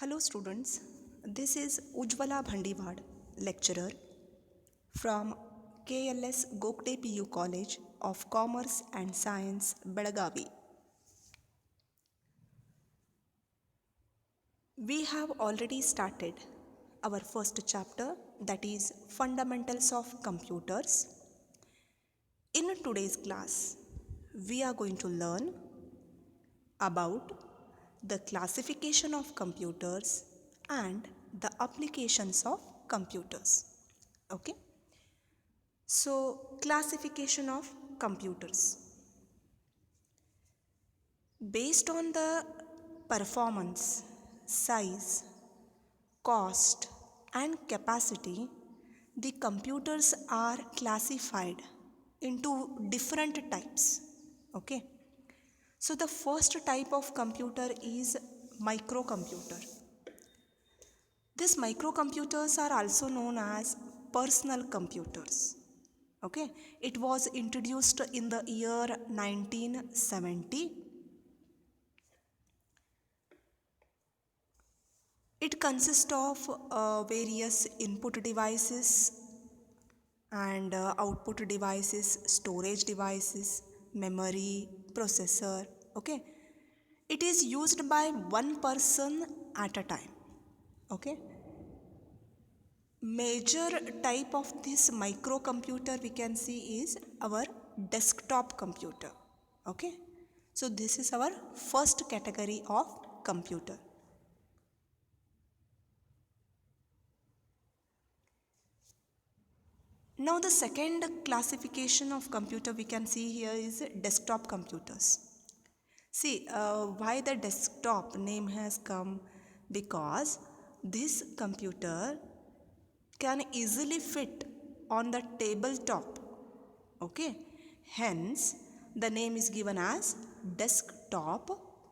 Hello students, this is Ujjwala Bhandiwad, lecturer from KLS Gokte PU College of Commerce and Science, Belagavi. We have already started our first chapter, that is Fundamentals of Computers. In today's class, we are going to learn about the classification of computers and the applications of computers. Okay, so classification of computers based on the performance, size, cost and capacity, the computers are classified into different types. Okay, so the first type of computer is microcomputer. These microcomputers are also known as personal computers. Okay, it was introduced in the year 1970. It consists of various input devices and output devices, storage devices, memory, processor. Okay, it is used by one person at a time. Okay, major type of this microcomputer we can see is our desktop computer. Okay, so this is our first category of computer. Now the second classification of computer we can see here is desktop computers. See, why the desktop name has come, because this computer can easily fit on the tabletop. Okay, hence the name is given as desktop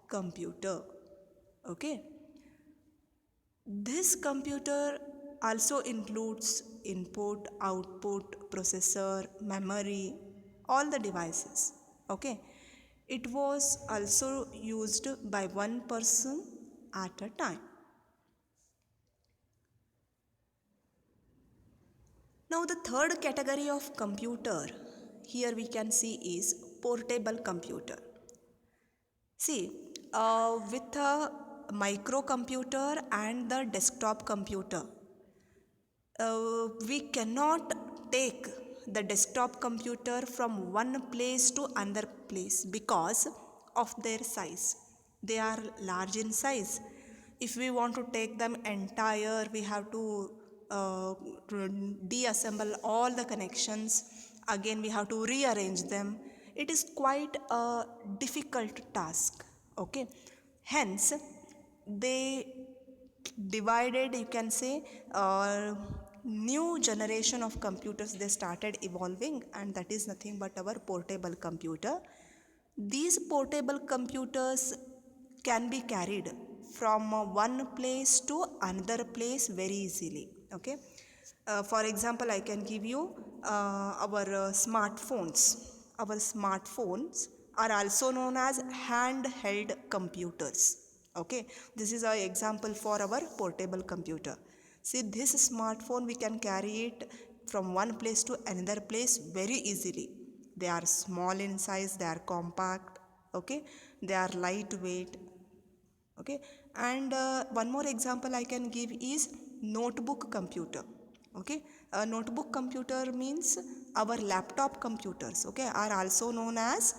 computer. Okay, this computer also includes input, output, processor, memory, all the devices. Okay, it was also used by one person at a time. Now the third category of computer here we can see is portable computer. See, with a microcomputer and the desktop computer, we cannot take the desktop computer from one place to another place because of their size. They are large in size. If we want to take them entire, we have to deassemble all the connections. Again, we have to rearrange them. It is quite a difficult task. Okay, hence they divided, you can say, new generation of computers they started evolving, and that is nothing but our portable computer. These portable computers can be carried from one place to another place very easily. Okay, for example, I can give you our smartphones. Our smartphones are also known as handheld computers. Okay, this is our example for our portable computer. See, this smartphone we can carry it from one place to another place very easily. They are small in size, they are compact. Okay, they are lightweight. Okay, and one more example I can give is notebook computer. Okay, a notebook computer means our laptop computers, okay, are also known as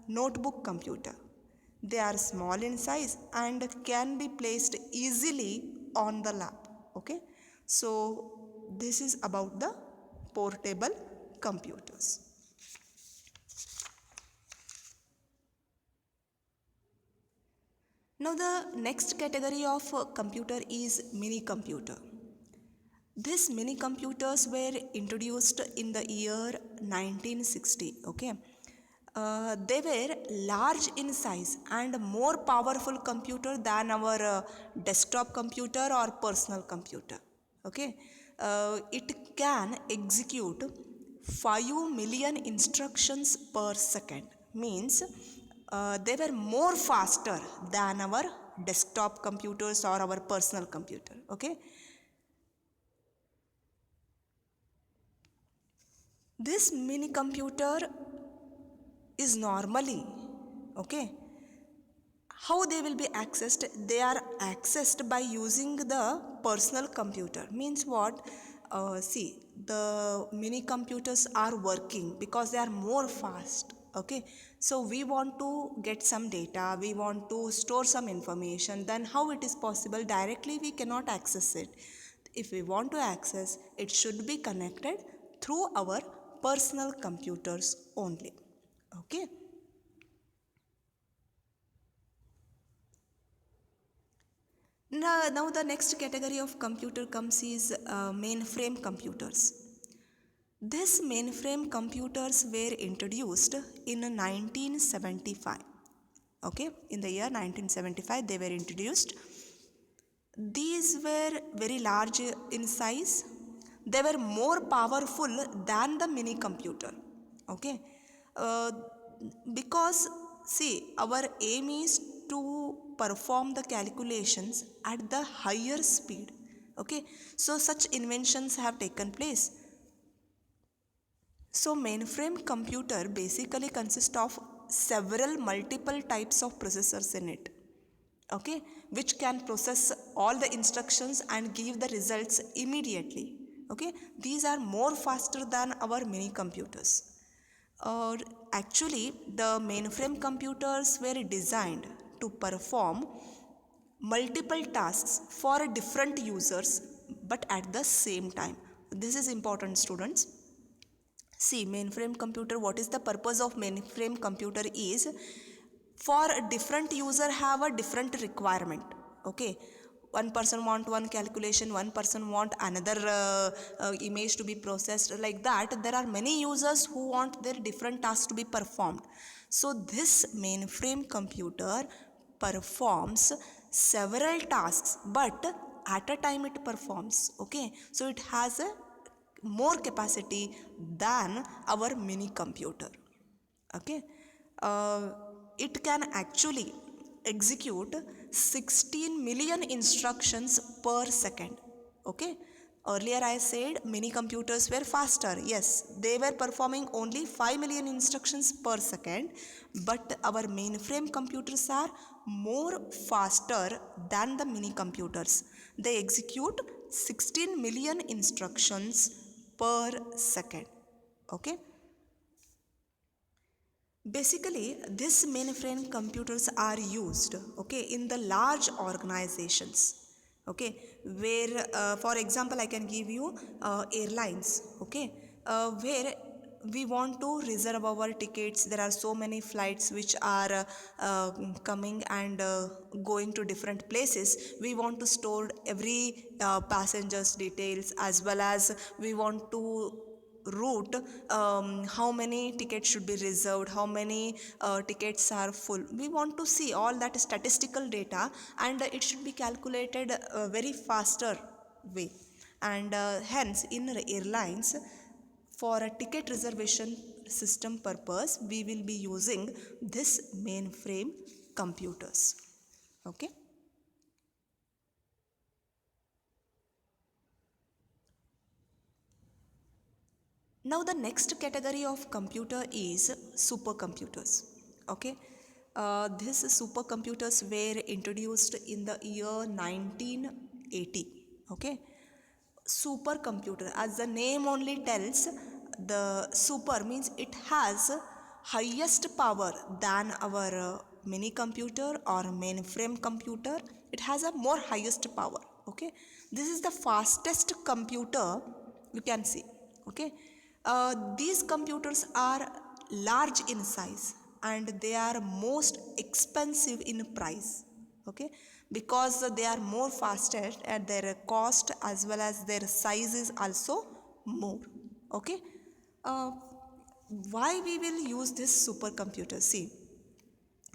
notebook computer. They are small in size and can be placed easily on the lap. Okay, so this is about the portable computers. Now the next category of computer is mini computer. These mini computers were introduced in the year 1960. Okay, they were large in size and more powerful computer than our desktop computer or personal computer. Okay, it can execute 5 million instructions per second. Means they were more faster than our desktop computers or our personal computer. Okay, this mini computer is normally, okay, how they will be accessed? They are accessed by using the personal computer. Means what? See, the mini computers are working because they are more fast. Okay, so we want to get some data, we want to store some information, then how it is possible? Directly we cannot access it. If we want to access, it should be connected through our personal computers only. Okay. Now the next category of computer comes is mainframe computers. These mainframe computers were introduced in 1975. Okay, in the year 1975 they were introduced. These were very large in size. They were more powerful than the mini computer. Okay, uh, because see, our aim is to perform the calculations at the higher speed. Okay, so such inventions have taken place. So mainframe computer basically consists of several multiple types of processors in it. Okay, which can process all the instructions and give the results immediately. Okay, these are more faster than our mini computers. uh, Actually, the mainframe computers were designed to perform multiple tasks for different users but at the same time. This is important, students. See, mainframe computer, what is the purpose of mainframe computer is, for a different user have a different requirement. Okay, one person want one calculation, one person want another image to be processed. Like that, there are many users who want their different tasks to be performed. So this mainframe computer performs several tasks, but at a time it performs. Okay, so it has a more capacity than our mini computer. Okay, uh, it can actually execute 16 million instructions per second. Okay, earlier I said mini computers were faster. Yes, they were performing only 5 million instructions per second, but our mainframe computers are more faster than the mini computers. They execute 16 million instructions per second. Okay, basically, these mainframe computers are used, okay, in the large organizations, okay, where, for example, I can give you airlines, okay, where we want to reserve our tickets. There are so many flights which are coming and going to different places. We want to store every passenger's details, as well as we want to route, how many tickets should be reserved, how many tickets are full. We want to see all that statistical data, and it should be calculated very faster way. And hence in airlines, for a ticket reservation system purpose, we will be using this mainframe computers. Okay. Now the next category of computer is supercomputers. Okay, these supercomputers were introduced in the year 1980. Okay, supercomputer, as the name only tells, the super means it has highest power than our mini computer or mainframe computer. It has a more highest power. Okay, this is the fastest computer you can see. Okay, these computers are large in size and they are most expensive in price. Okay, because they are more faster and their cost as well as their size is also more. Okay, uh, why we will use this supercomputer? See,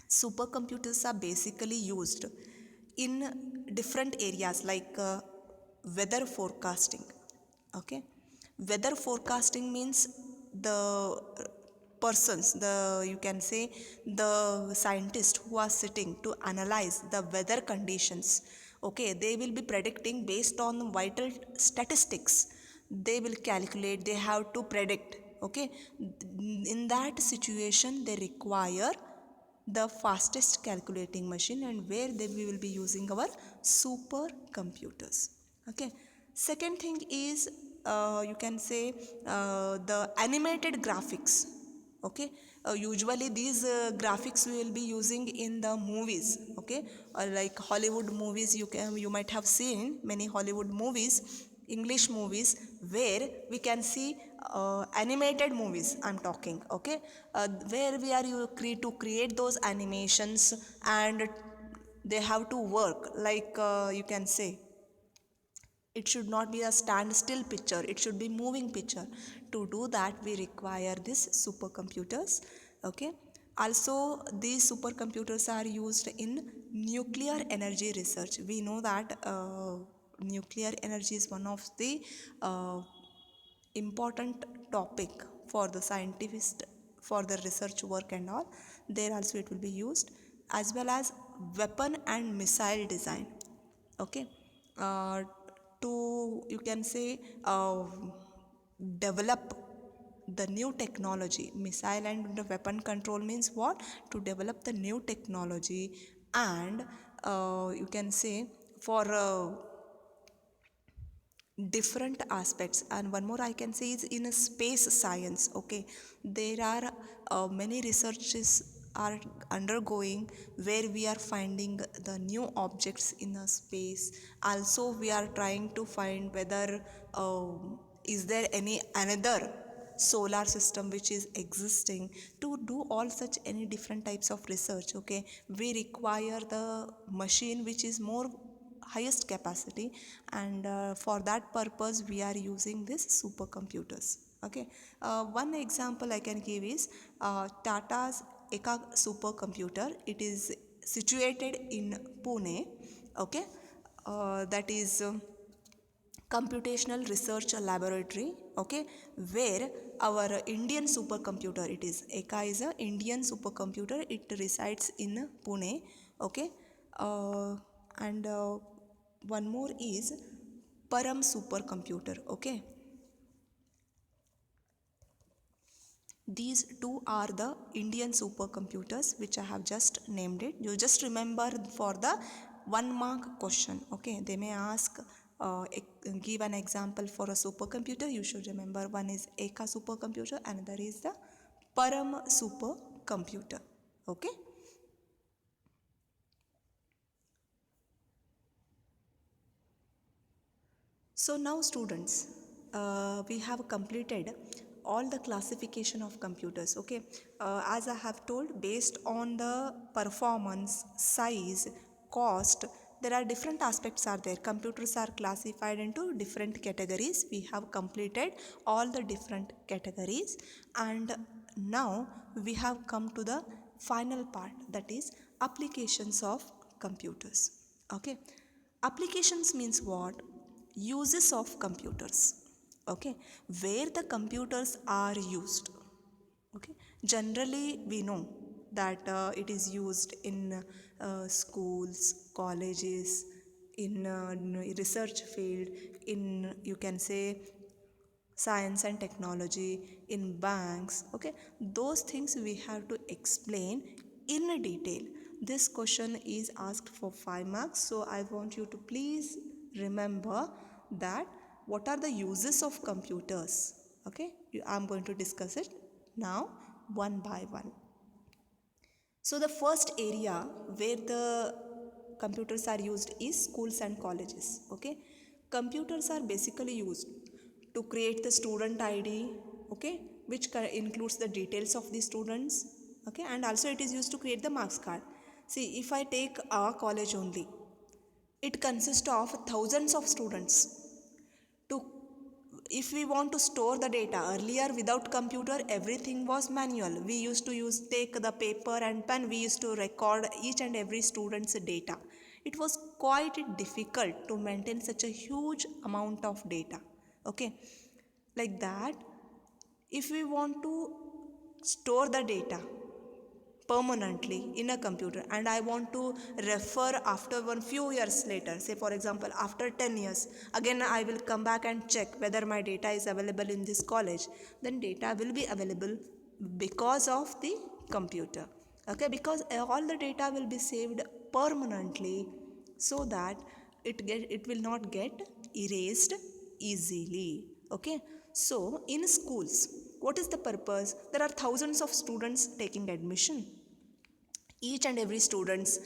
supercomputers are basically used in different areas like weather forecasting. Okay, weather forecasting means the persons, the you can say the scientists who are sitting to analyze the weather conditions, okay, they will be predicting based on vital statistics. They will calculate, they have to predict, okay. In that situation they require the fastest calculating machine, and where we will be using our supercomputers, okay. Second thing is you can say the animated graphics, okay. Usually these graphics we will be using in the movies, okay. Like Hollywood movies, you might have seen many Hollywood movies, English movies, where we can see animated movies I'm talking, okay. Where we are to create those animations, and they have to work like you can say it should not be a standstill picture, it should be moving picture. To do that we require these supercomputers, okay. Also these supercomputers are used in nuclear energy research. We know that nuclear energy is one of the uh, important topic for the scientists, for the research work and all. There also it will be used, as well as weapon and missile design, okay. uh, to you can say develop the new technology. Missile and the weapon control means what? To develop the new technology, and you can say for different aspects. And one more I can say is in a space science, okay. There are many researches are undergoing, where we are finding the new objects in a space. Also we are trying to find whether is there any another solar system which is existing. To do all such any different types of research, okay, we require the machine which is more highest capacity, and for that purpose we are using this supercomputers, okay. One example I can give is Tata's Eka supercomputer. It is situated in Pune, okay. That is computational research laboratory, okay, where our Indian supercomputer, it is Eka is a Indian supercomputer, it resides in Pune, okay. And one more is Param supercomputer, okay. These two are the Indian supercomputers which I have just named it. You just remember for the 1 mark question. Okay, they may ask, give an example for a supercomputer. You should remember one is Eka supercomputer, another is the Param supercomputer. Okay. So now students, we have completed all the classification of computers, okay. As I have told, based on the performance, size, cost, there are different aspects are there. Computers are classified into different categories. We have completed all the different categories, and now we have come to the final part, that is applications of computers, okay. Applications means what? Uses of computers, okay, where the computers are used, okay. Generally we know that it is used in schools, colleges, in research field, in you can say science and technology, in banks, okay. Those things we have to explain in detail. This question is asked for 5 marks, so I want you to please remember that what are the uses of computers, okay. I'm going to discuss it now one by one. So the first area where the computers are used is schools and colleges, okay. Computers are basically used to create the student ID, okay, which includes the details of the students, okay, and also it is used to create the marks card. See, if I take our college only, it consists of thousands of students. To if we want to store the data, earlier without computer everything was manual. We used to take the paper and pen, we used to record each and every student's data. It was quite difficult to maintain such a huge amount of data, okay. Like that, if we want to store the data permanently in a computer, and I want to refer after one few years later, say for example after 10 years, again I will come back and check whether my data is available in this college, then data will be available because of the computer. Okay, because all the data will be saved permanently, so that it will not get erased easily. Okay, so in schools, what is the purpose? There are thousands of students taking admission. Each and every students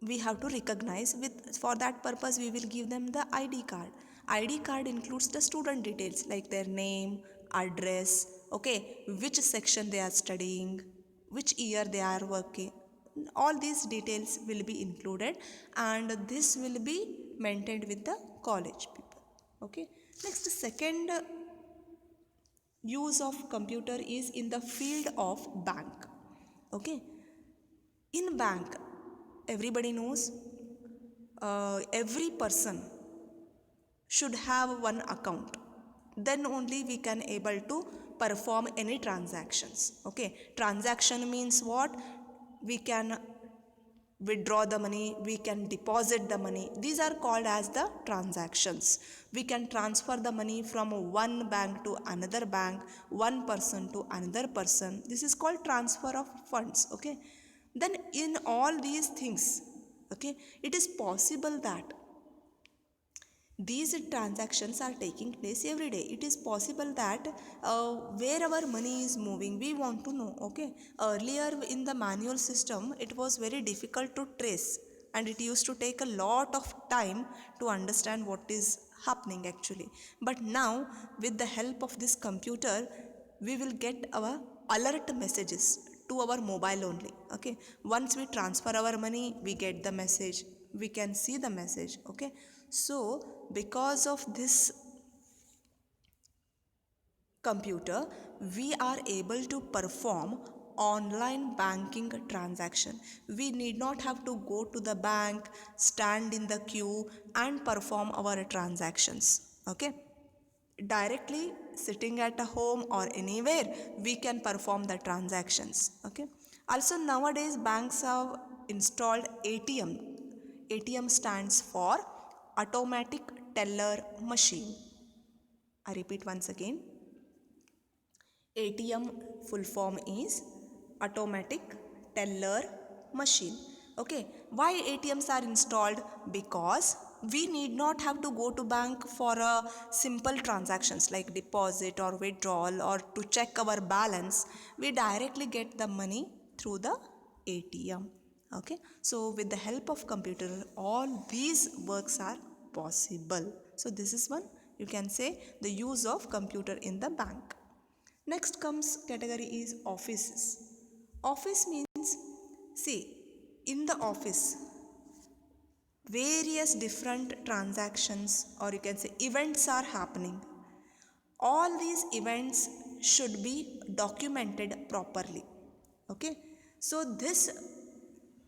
we have to recognize. With for that purpose we will give them the id card. Id card includes the student details like their name, address, okay, which section they are studying, which year they are working. All these details will be included, and this will be maintained with the college people. Okay, next, second use of computer is in the field of bank. Okay, in bank, everybody knows every person should have one account, then only we can able to perform any transactions. Okay, transaction means what? We can withdraw the money, we can deposit the money, these are called as the transactions. We can transfer the money from one bank to another bank, one person to another person, this is called transfer of funds. Okay, then in all these things, okay, it is possible that these transactions are taking place every day. It is possible that where our money is moving we want to know. Okay, earlier in the manual system it was very difficult to trace, and it used to take a lot of time to understand what is happening actually. But now with the help of this computer we will get our alert messages to our mobile only. Okay, once we transfer our money we get the message, we can see the message. Okay, so because of this computer we are able to perform online banking transaction. We need not have to go to the bank, stand in the queue and perform our transactions. Okay, directly sitting at a home or anywhere we can perform the transactions. Okay, also nowadays banks have installed ATM. ATM stands for automatic teller machine. I repeat once again, ATM full form is automatic teller machine. Okay, why ATMs are installed? Because we need not have to go to bank for a simple transactions like deposit or withdrawal or to check our balance. We directly get the money through the ATM. Okay, so with the help of computer all these works are possible. So this is one, you can say, the use of computer in the bank. Next comes category is offices. Office means, see, in the office, various different transactions or you can say events are happening. All these events should be documented properly. Okay, so this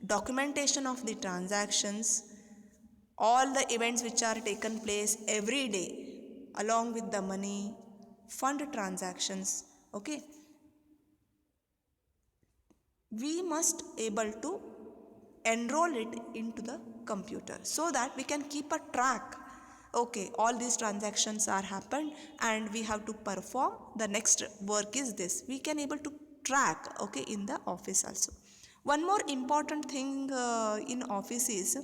documentation of the transactions, all the events which are taken place every day along with the money, fund transactions, okay, we must able to enroll it into the computer so that we can keep a track. Okay, all these transactions are happened and we have to perform the next work is this, we can able to track. Okay, in the office also one more important thing in office is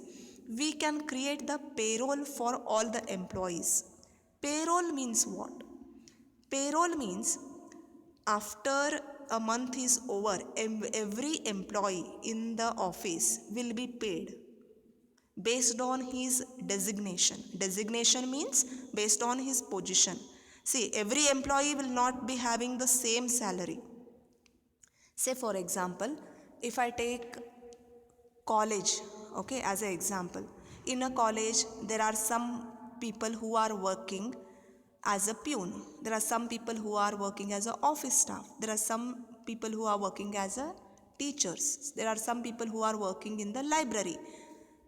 we can create the payroll for all the employees. Payroll means what? Payroll means after a month is over, every employee in the office will be paid based on his designation. Designation means based on his position. See, every employee will not be having the same salary. Say for example, if I take college, okay, as an example, in a college there are some people who are working as a peon, there are some people who are working as a office staff, there are some people who are working as a teachers, there are some people who are working in the library.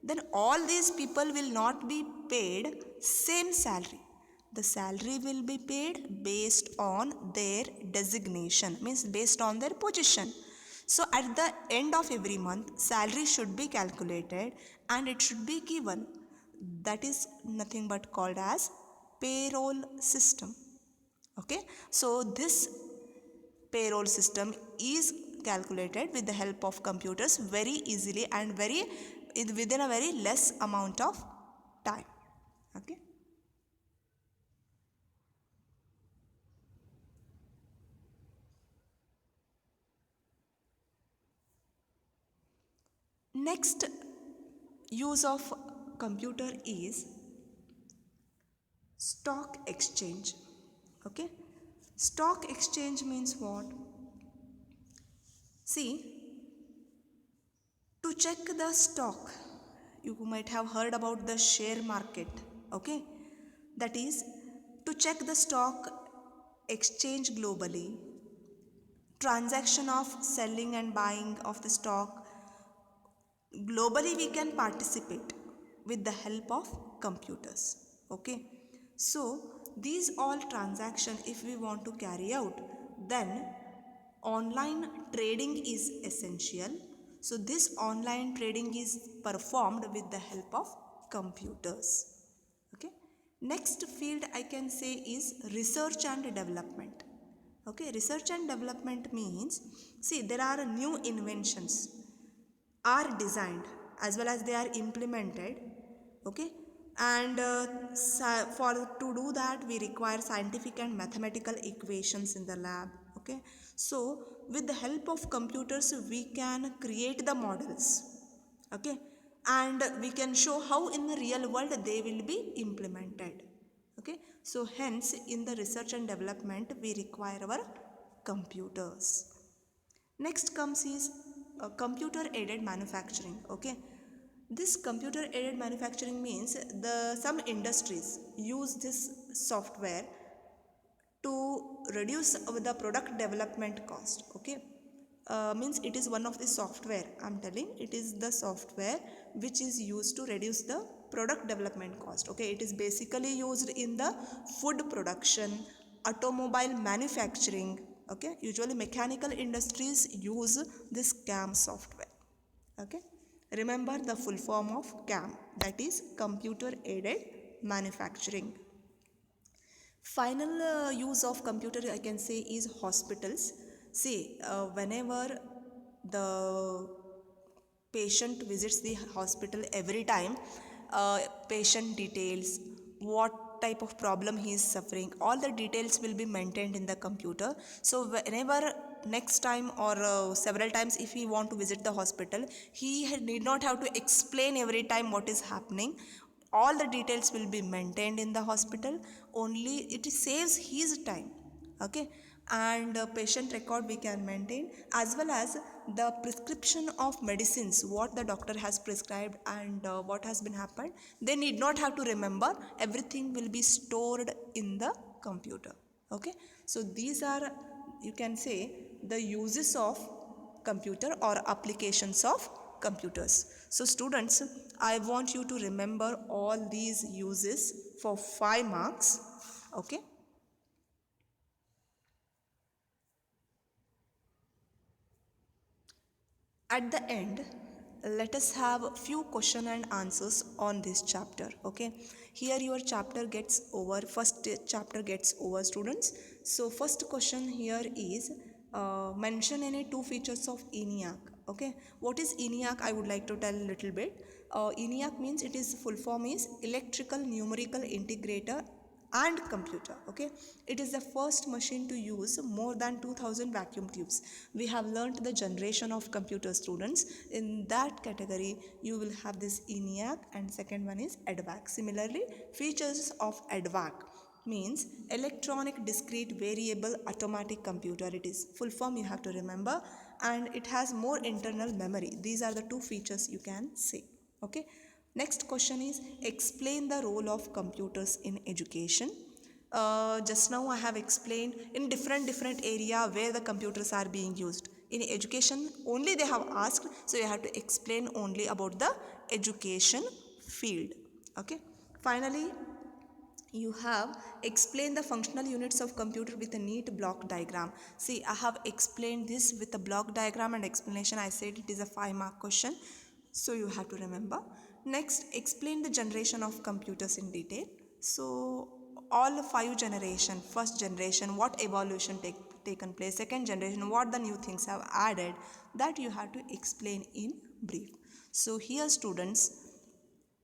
Then all these people will not be paid same salary. The salary will be paid based on their designation, means based on their position. So at the end of every month, salary should be calculated and it should be given. That is nothing but called as payroll system. Okay, so this payroll system is calculated with the help of computers very easily and within a very less amount of time. Okay. Next use of computer is stock exchange. Okay, stock exchange means what? See, to check the stock, you might have heard about the share market. Okay, that is to check the stock exchange globally, transaction of selling and buying of the stock globally, we can participate with the help of computers. Okay, so these all transaction if we want to carry out, then online trading is essential. So this online trading is performed with the help of computers. Okay, next field I can say is research and development. Okay, research and development means, see, there are new inventions are designed as well as they are implemented. Okay, and for to do that we require scientific and mathematical equations in the lab. Okay, so with the help of computers we can create the models. Okay, and we can show how in the real world they will be implemented. Okay, so hence in the research and development we require our computers. Next comes is computer aided manufacturing. Okay, this computer aided manufacturing means the some industries use this software to reduce the product development cost. Okay, means it is one of the software, I'm telling, it is the software which is used to reduce the product development cost. Okay, it is basically used in the food production, automobile manufacturing. Okay, usually mechanical industries use this CAM software. Okay, remember the full form of CAM, that is computer aided manufacturing. Final use of computer I can say is hospitals. See, whenever the patient visits the hospital, every time patient details, what type of problem he is suffering, all the details will be maintained in the computer. So whenever next time or several times if he want to visit the hospital, he need not have to explain every time what is happening. All the details will be maintained in the hospital, only it saves his time. Okay, and patient record we can maintain, as well as the prescription of medicines, what the doctor has prescribed and what has been happened, they need not have to remember, everything will be stored in the computer. Okay, so these are, you can say, the uses of computer or applications of computers. So students, I want you to remember all these uses for 5 marks. Okay, at the end, let us have a few question and answers on this chapter. Okay, here your chapter gets over, first chapter gets over, students. So first question here is mention any two features of ENIAC. Okay, what is ENIAC? I would like to tell a little bit. ENIAC means, it is full form is electrical numerical integrator and computer. Okay, it is the first machine to use more than 2000 vacuum tubes. We have learnt the generation of computer, students. In that category you will have this ENIAC, and second one is EDVAC. Similarly, features of EDVAC means electronic discrete variable automatic computer. It is full form, you have to remember, and it has more internal memory. These are the two features you can say. Okay, next question is explain the role of computers in education. Just now I have explained in different area where the computers are being used. In education only they have asked, so you have to explain only about the education field. Okay, finally you have explained the functional units of computer with a neat block diagram. See, I have explained this with a block diagram and explanation. I said it is a 5-mark question, so you have to remember. Next, explain the generation of computers in detail. So all 5 generation, first generation, what evolution taken place, second generation, what the new things have added, that you have to explain in brief. So here students,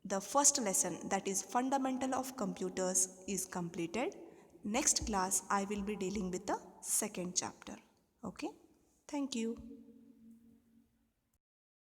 the first lesson, that is fundamental of computers, is completed. Next class I will be dealing with the second chapter. Okay, thank you.